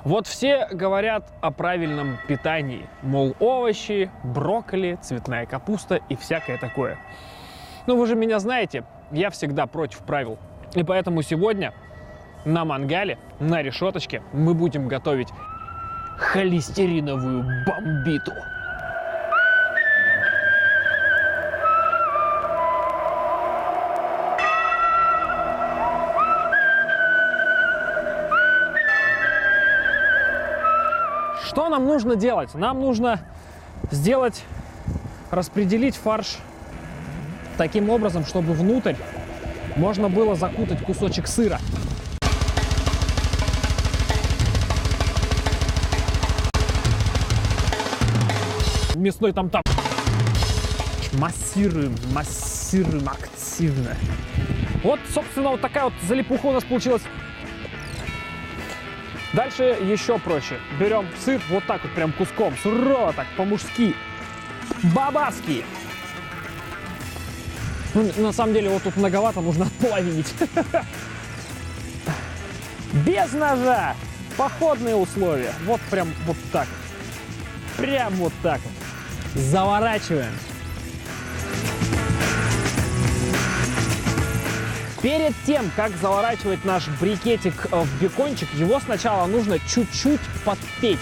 Вот все говорят о правильном питании, мол, овощи, брокколи, цветная капуста и всякое такое. Но вы же меня знаете, я всегда против правил. И поэтому сегодня на мангале, на решеточке мы будем готовить холестериновую бомбиту. Что нам нужно делать? Нам нужно распределить фарш таким образом, чтобы внутрь можно было закутать кусочек сыра. Мясной там-там. Массируем активно. Вот, собственно, вот такая вот залипуха у нас получилась. Дальше еще проще. Берем сыр вот так вот прям куском, сурово так, по-мужски, бабаски. Ну, на самом деле вот тут многовато, нужно отполовинить. Без ножа. Походные условия. Вот прям вот так. Прям вот так вот. Заворачиваем. Перед тем, как заворачивать наш брикетик в бекончик, его сначала нужно чуть-чуть подпечь.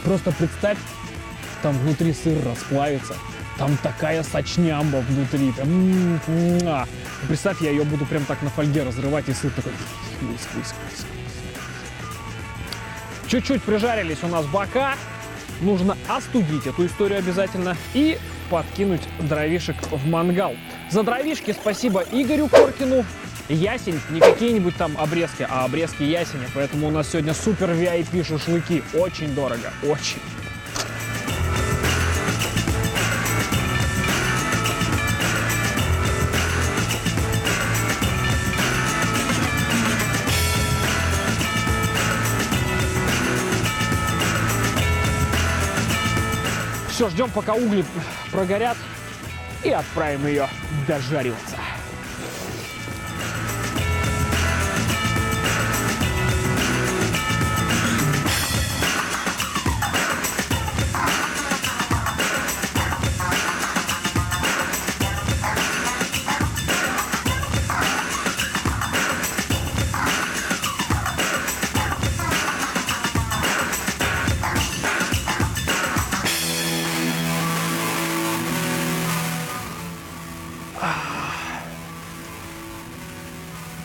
Просто представь, там внутри сыр расплавится, там такая сочнямба внутри. Представь, я ее буду прям так на фольге разрывать, и сыр такой... Чуть-чуть прижарились у нас бока. Нужно остудить эту историю обязательно и подкинуть дровишек в мангал. За дровишки спасибо Игорю Коркину. Ясень, не какие-нибудь там обрезки, а обрезки ясеня. Поэтому у нас сегодня супер VIP шашлыки. Очень дорого, очень. Все, ждем, пока угли прогорят, и отправим ее дожариваться.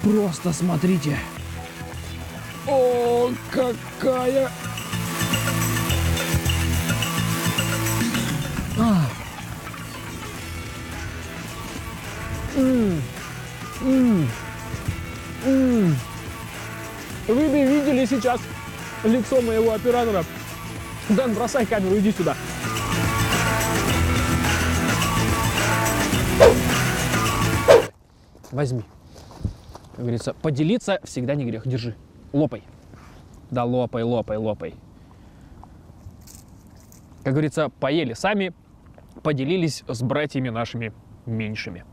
Просто смотрите. О, какая... Вы бы видели сейчас лицо моего оператора. Дэн, бросай камеру, иди сюда. Возьми. Как говорится, поделиться всегда не грех. Держи. Лопай. Да, лопай, лопай, лопай. Как говорится, поели сами, поделились с братьями нашими меньшими.